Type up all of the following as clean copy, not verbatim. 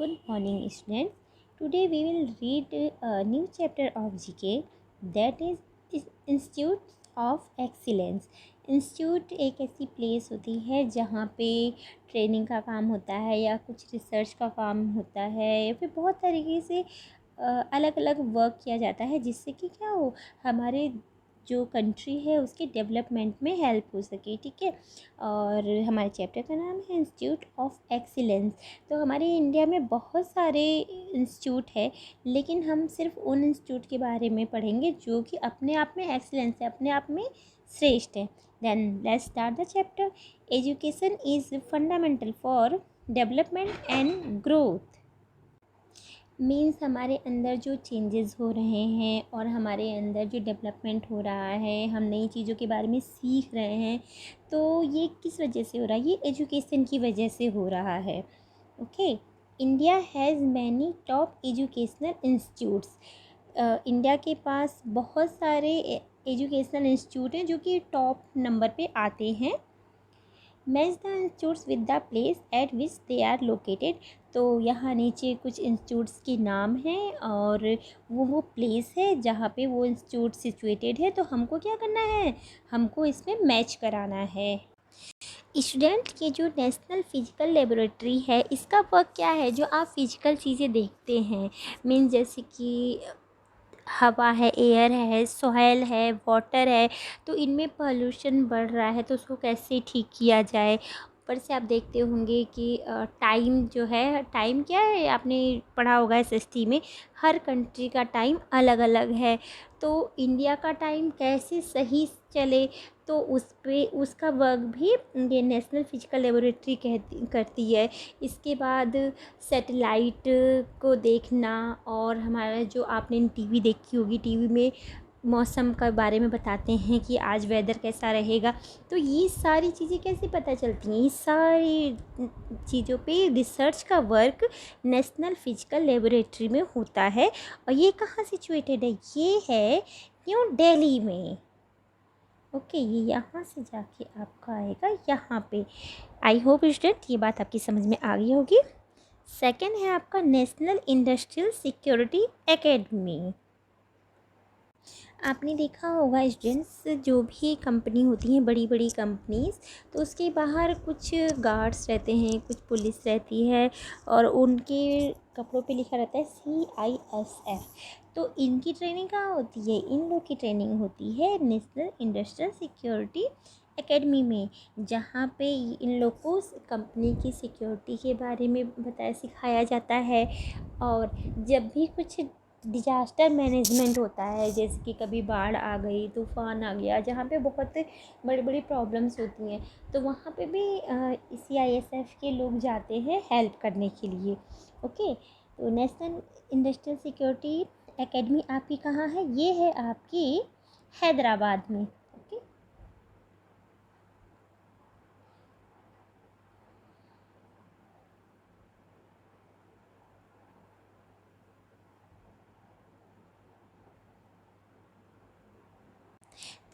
Good morning, students. Today we will read a new chapter of GK, that is Institute of Excellence. Institute एक ऐसी place होती है जहाँ पे training का काम होता है या कुछ रिसर्च का काम होता है या फिर बहुत तरीके से अलग अलग वर्क किया जाता है जिससे कि क्या हो, हमारे जो कंट्री है उसके डेवलपमेंट में हेल्प हो सके। ठीक है, और हमारे चैप्टर का नाम है इंस्टीट्यूट ऑफ एक्सीलेंस। तो हमारे इंडिया में बहुत सारे इंस्टीट्यूट है, लेकिन हम सिर्फ उन इंस्टीट्यूट के बारे में पढ़ेंगे जो कि अपने आप में एक्सीलेंस है, अपने आप में श्रेष्ठ है। Then let's start the chapter. Education is fundamental for development and growth. Means हमारे अंदर जो चेंजेस हो रहे हैं और हमारे अंदर जो डेवलपमेंट हो रहा है, हम नई चीज़ों के बारे में सीख रहे हैं, तो ये किस वजह से हो रहा है? ये एजुकेशन की वजह से हो रहा है। Okay, India has many top educational institutes. India के पास बहुत सारे एजुकेशनल इंस्टीट्यूट हैं जो कि टॉप नंबर पे आते हैं। Match the institutes with the place at which they are located. तो यहाँ नीचे कुछ इंस्टीट्यूट्स के नाम हैं और वो प्लेस है जहाँ पे वो इंस्टीट्यूट सिचुएटेड है। तो हमको क्या करना है, हमको इसमें मैच कराना है। स्टूडेंट, के जो नेशनल फिजिकल लेबोरेटरी है इसका वर्क क्या है? जो आप फिजिकल चीज़ें देखते हैं, मीन्स जैसे कि हवा है, एयर है, सॉइल है, वाटर है, तो इनमें पॉल्यूशन बढ़ रहा है तो उसको कैसे ठीक किया जाए। ऊपर से आप देखते होंगे कि टाइम जो है, टाइम क्या है आपने पढ़ा होगा एसएसटी में, हर कंट्री का टाइम अलग अलग है। तो इंडिया का टाइम कैसे सही चले, तो उस पे उसका वर्क भी ये नेशनल फिजिकल लेबोरेटरी करती है। इसके बाद सैटेलाइट को देखना, और हमारा जो आपने टीवी देखी होगी, टीवी में मौसम के बारे में बताते हैं कि आज वेदर कैसा रहेगा। तो ये सारी चीज़ें कैसे पता चलती हैं? ये सारी चीज़ों पे रिसर्च का वर्क नेशनल फिजिकल लेबोरेटरी में होता है। और ये कहाँ सिचुएटेड है? ये है न्यू दिल्ली में। ओके, ये यहाँ से जाके आपका आएगा यहाँ पे। आई होप स्टूडेंट ये बात आपकी समझ में आ गई होगी। सेकंड है आपका नेशनल इंडस्ट्रियल सिक्योरिटी एकेडमी। आपने देखा होगा स्टूडेंट्स, जो भी कंपनी होती हैं, बड़ी बड़ी कंपनीज, तो उसके बाहर कुछ गार्ड्स रहते हैं, कुछ पुलिस रहती है और उनके कपड़ों पे लिखा रहता है CISF। तो इनकी ट्रेनिंग कहाँ होती है? इन लोग की ट्रेनिंग होती है नेशनल इंडस्ट्रियल सिक्योरिटी एकेडमी में, जहाँ पे इन लोग को कंपनी की सिक्योरिटी के बारे में सिखाया जाता है। और जब भी कुछ डिजास्टर मैनेजमेंट होता है, जैसे कि कभी बाढ़ आ गई, तूफ़ान आ गया, जहाँ पे बहुत बड़ी बड़ी प्रॉब्लम्स होती हैं, तो वहाँ पे भी CISF के लोग जाते हैं हेल्प करने के लिए। ओके, तो नेशनल इंडस्ट्रियल सिक्योरिटी एकेडमी आपकी कहाँ है? ये है आपकी हैदराबाद में। ओके,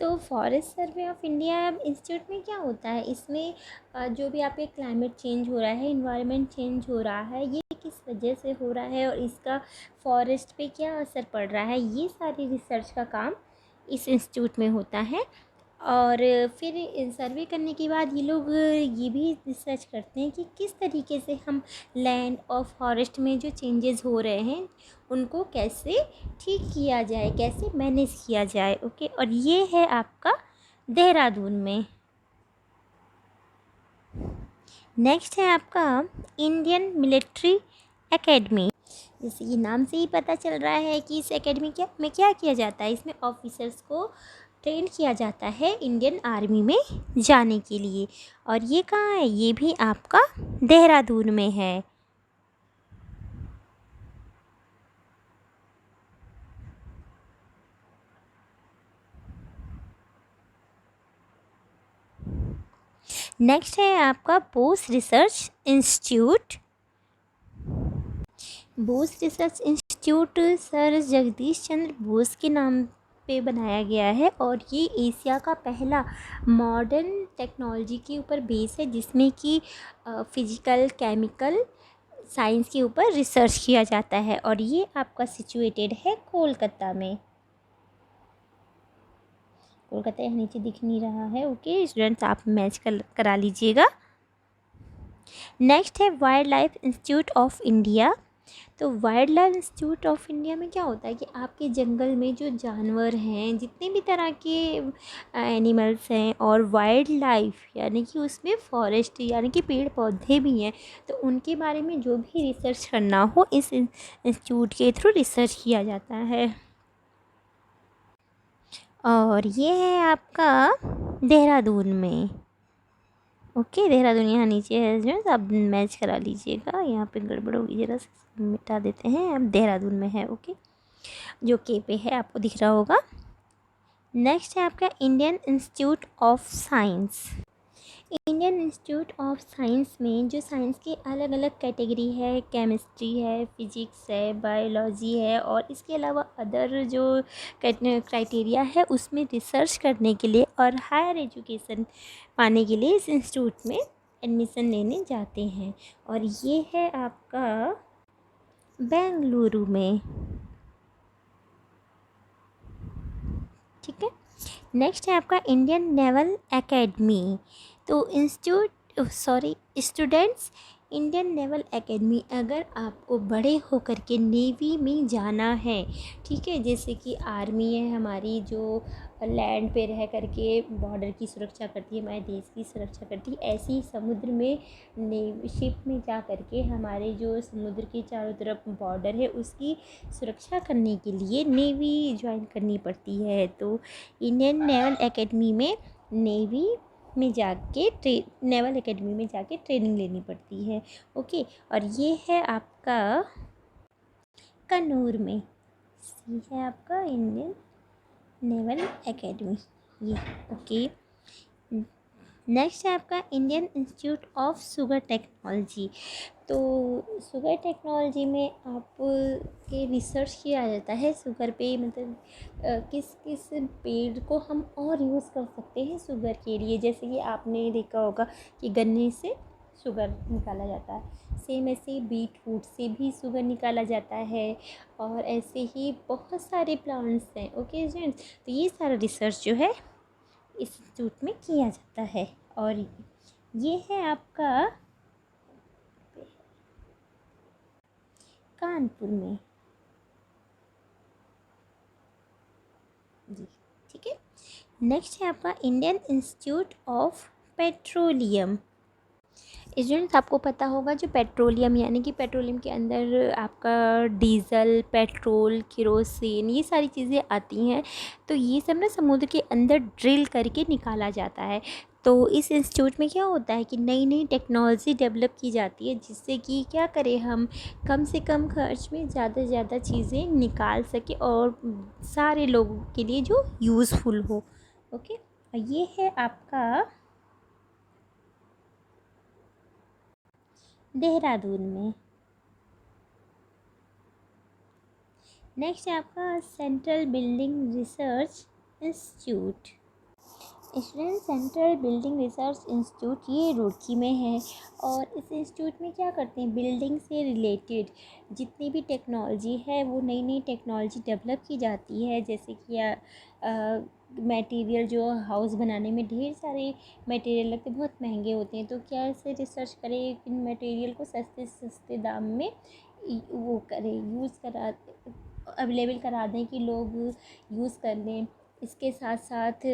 तो forest survey of India institute में क्या होता है? इसमें जो भी आपके क्लाइमेट चेंज हो रहा है, इन्वायरमेंट चेंज हो रहा है, ये किस वजह से हो रहा है और इसका फॉरेस्ट पे क्या असर पड़ रहा है, ये सारी रिसर्च का काम इस इंस्टीट्यूट में होता है। और फिर सर्वे करने के बाद ये लोग ये भी रिसर्च करते हैं कि किस तरीके से हम लैंड और फॉरेस्ट में जो चेंजेस हो रहे हैं उनको कैसे ठीक किया जाए, कैसे मैनेज किया जाए। ओके, और ये है आपका देहरादून में। नेक्स्ट है आपका इंडियन मिलिट्री एकेडमी। जैसे ये नाम से ही पता चल रहा है कि इस एकेडमी में क्या किया जाता है, इसमें ऑफिसर्स को ट्रेन किया जाता है इंडियन आर्मी में जाने के लिए। और ये कहाँ है? ये भी आपका देहरादून में है। नेक्स्ट है आपका Bose research institute. Bose research institute sir Jagdish Chandra Bose के नाम पे बनाया गया है और ये एशिया का पहला मॉडर्न टेक्नोलॉजी के ऊपर बेस है, जिसमें कि फिजिकल, केमिकल साइंस के ऊपर रिसर्च किया जाता है और ये आपका सिचुएटेड है कोलकाता में। कोलकाता यहाँ नीचे दिख नहीं रहा है। ओके स्टूडेंट्स, आप मैच करा लीजिएगा। नेक्स्ट है wildlife institute of India. तो wildlife institute of India में क्या होता है कि आपके जंगल में जो जानवर हैं, जितने भी तरह के एनिमल्स हैं, और वाइल्ड लाइफ यानी कि उसमें फॉरेस्ट यानी कि पेड़ पौधे भी हैं, तो उनके बारे में जो भी रिसर्च करना हो इस इंस्टीट्यूट के थ्रू रिसर्च किया जाता है। और ये है आपका देहरादून में। ओके देहरादून यहाँ नीचे है स्टूडेंट्स, आप मैच करा लीजिएगा। यहाँ पे गड़बड़ होगी, जरा सा मिटा देते हैं। अब देहरादून में है। ओके जो के पे है आपको दिख रहा होगा। नेक्स्ट है आपका Indian institute of science. Indian institute of science में जो साइंस की अलग अलग कैटेगरी है, केमिस्ट्री है, फिजिक्स है, बायोलॉजी है, और इसके अलावा अदर जो क्राइटेरिया है उसमें रिसर्च करने के लिए और हायर एजुकेशन पाने के लिए इस इंस्टीट्यूट में एडमिशन लेने जाते हैं। और ये है आपका बेंगलुरु में। ठीक है। नेक्स्ट है आपका इंडियन नेवल एकेडमी। तो स्टूडेंट्स, इंडियन नेवल एकेडमी, अगर आपको बड़े होकर के नेवी में जाना है, ठीक है, जैसे कि आर्मी है हमारी जो लैंड पे रह करके बॉर्डर की सुरक्षा करती है, हमारे देश की सुरक्षा करती है, ऐसे ही समुद्र में नेवी शिप में जा करके हमारे जो समुद्र के चारों तरफ बॉर्डर है उसकी सुरक्षा करने के लिए नेवी ज्वाइन करनी पड़ती है। तो इंडियन नेवल एकेडमी में नेवल एकेडमी में जाके ट्रेनिंग लेनी पड़ती है। ओके, और ये है आपका कन्नूर में। ये है आपका इंडियन नेवल एकेडमी ये। ओके नेक्स्ट है आपका Indian institute of sugar technology. तो शुगर टेक्नोलॉजी में आप के रिसर्च किया जाता है शुगर पे, मतलब किस किस पेड़ को हम और यूज़ कर सकते हैं शुगर के लिए। जैसे कि आपने देखा होगा कि गन्ने से शुगर निकाला जाता है, सेम ऐसे बीट रूट से भी शुगर निकाला जाता है, और ऐसे ही बहुत सारे प्लांट्स हैं। ओके स्टूडेंट्स, तो ये सारा रिसर्च जो है इस इंस्टीट्यूट में किया जाता है। और ये है आपका कानपुर में जी। ठीक है। नेक्स्ट है आपका Indian institute of petroleum. Students, आपको पता होगा जो पेट्रोलियम यानी कि पेट्रोलियम के अंदर आपका डीज़ल, पेट्रोल, केरोसिन, ये सारी चीज़ें आती हैं। तो ये सब ना समुद्र के अंदर ड्रिल करके निकाला जाता है। तो इस इंस्टीट्यूट में क्या होता है कि नई नई टेक्नोलॉजी डेवलप की जाती है, जिससे कि क्या करें हम कम से कम खर्च में ज़्यादा से ज़्यादा चीज़ें निकाल सकें और सारे लोगों के लिए जो यूज़फुल हो। ओके, और ये है आपका देहरादून में। नेक्स्ट है आपका central building research institute. Student, central building research institute ये रुड़की में है, और इस इंस्टीट्यूट में क्या करते हैं, बिल्डिंग से रिलेटेड जितनी भी टेक्नोलॉजी है वो नई नई टेक्नोलॉजी डेवलप की जाती है। जैसे कि मटेरियल जो हाउस बनाने में ढेर सारे मटेरियल लगते बहुत महंगे होते हैं, तो क्या ऐसे रिसर्च करें इन मटेरियल को सस्ते सस्ते दाम में वो करें, यूज़ करा अवेलेबल करा दें कि लोग यूज़ कर लें। इसके साथ साथ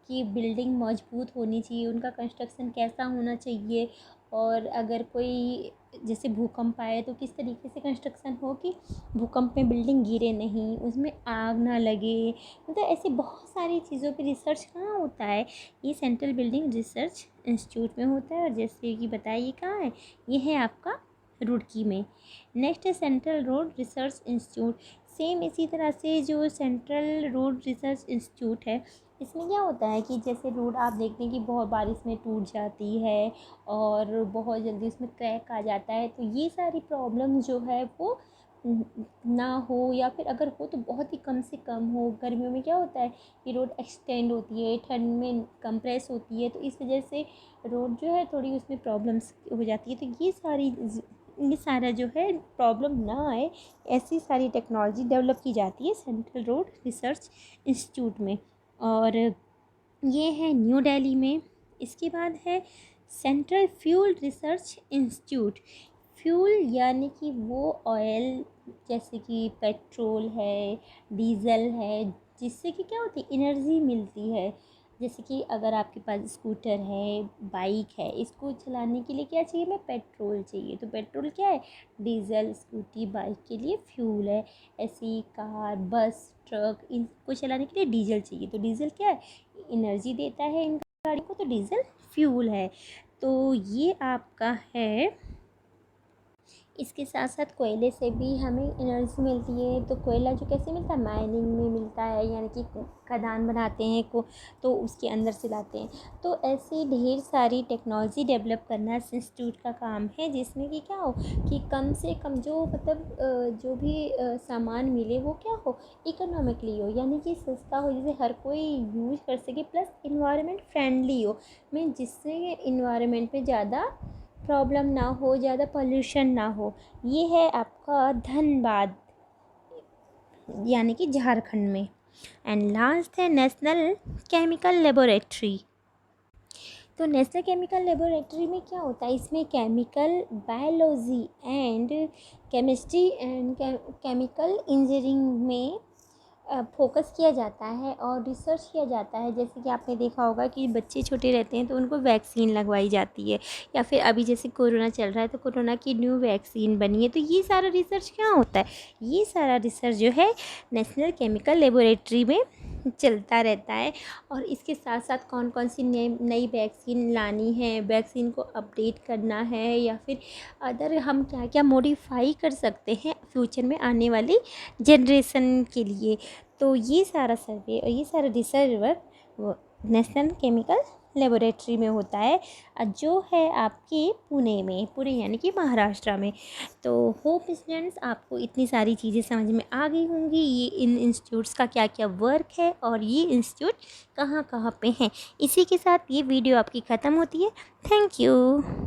कि बिल्डिंग मजबूत होनी चाहिए, उनका कंस्ट्रक्शन कैसा होना चाहिए, और अगर कोई जैसे भूकंप आए तो किस तरीके से कंस्ट्रक्शन हो कि भूकंप में बिल्डिंग गिरे नहीं, उसमें आग ना लगे। मतलब ऐसी बहुत सारी चीज़ों पे रिसर्च कहाँ होता है, ये सेंट्रल बिल्डिंग रिसर्च इंस्टीट्यूट में होता है। और जैसे कि बताइए कहाँ है, ये है आपका रुड़की में। नेक्स्ट है central road research institute. Same इसी तरह से जो सेंट्रल रोड रिसर्च इंस्टीट्यूट है, इसमें क्या होता है कि जैसे रोड आप देखते हैं कि बहुत बारिश में टूट जाती है और बहुत जल्दी उसमें क्रैक आ जाता है, तो ये सारी प्रॉब्लम जो है वो ना हो, या फिर अगर हो तो बहुत ही कम से कम हो। गर्मियों में क्या होता है कि रोड एक्सटेंड होती है, ठंड में कंप्रेस होती है, तो इस वजह से रोड जो है थोड़ी उसमें प्रॉब्लम्स हो जाती है। तो ये सारी ये सारा जो है प्रॉब्लम ना आए, ऐसी सारी टेक्नोलॉजी डेवलप की जाती है सेंट्रल रोड रिसर्च इंस्टीट्यूट में, और ये है न्यू दिल्ली में। इसके बाद है central fuel research institute. Fuel यानी कि वो ऑयल, जैसे कि पेट्रोल है, डीज़ल है, जिससे कि क्या होती है, एनर्जी मिलती है। जैसे कि अगर आपके पास स्कूटर है, बाइक है, इसको चलाने के लिए क्या चाहिए, हमें पेट्रोल चाहिए। तो पेट्रोल क्या है, डीज़ल, स्कूटी, बाइक के लिए फ्यूल है। ऐसी कार, बस, ट्रक, इनको चलाने के लिए डीजल चाहिए। तो डीज़ल क्या है, एनर्जी देता है इन गाड़ी को, तो डीज़ल फ्यूल है। तो ये आपका है। इसके साथ साथ कोयले से भी हमें एनर्जी मिलती है। तो कोयला जो कैसे मिलता है, माइनिंग में मिलता है, यानी कि खदान बनाते हैं को, तो उसके अंदर से लाते हैं। तो ऐसी ढेर सारी टेक्नोलॉजी डेवलप करना इंस्टीट्यूट का काम है, जिसमें कि क्या हो कि कम से कम जो मतलब जो भी सामान मिले वो क्या हो, इकोनॉमिकली हो, यानी कि सस्ता हो, जिसे हर कोई यूज कर सके, प्लस इन्वायरमेंट फ्रेंडली हो, में जिससे इन्वायरमेंट में ज़्यादा प्रॉब्लम ना हो, ज़्यादा पोल्यूशन ना हो। ये है आपका धनबाद, यानी कि झारखंड में। एंड लास्ट है नेशनल केमिकल लेबोरेटरी। तो नेशनल केमिकल लेबोरेटरी में क्या होता है, इसमें chemical biology and chemistry and chemical engineering में फोकस किया जाता है और रिसर्च किया जाता है। जैसे कि आपने देखा होगा कि बच्चे छोटे रहते हैं तो उनको वैक्सीन लगवाई जाती है, या फिर अभी जैसे कोरोना चल रहा है तो कोरोना की न्यू वैक्सीन बनी है। तो ये सारा रिसर्च क्या होता है, ये सारा रिसर्च जो है नेशनल केमिकल लेबोरेटरी में चलता रहता है। और इसके साथ साथ कौन कौन सी नई वैक्सीन लानी है, वैक्सीन को अपडेट करना है, या फिर अदर हम क्या क्या मॉडिफाई कर सकते हैं फ्यूचर में आने वाली जनरेशन के लिए। तो ये सारा सर्वे और ये सारा रिसर्च वर्क वो नेशनल केमिकल लेबोरेटरी में होता है, जो है आपके पुणे में, पुणे यानी कि महाराष्ट्र में। तो होप स्टूडेंट्स आपको इतनी सारी चीज़ें समझ में आ गई होंगी, ये इन इंस्टीट्यूट्स का क्या क्या वर्क है और ये इंस्टीट्यूट कहाँ कहाँ पे हैं। इसी के साथ ये वीडियो आपकी ख़त्म होती है। Thank you.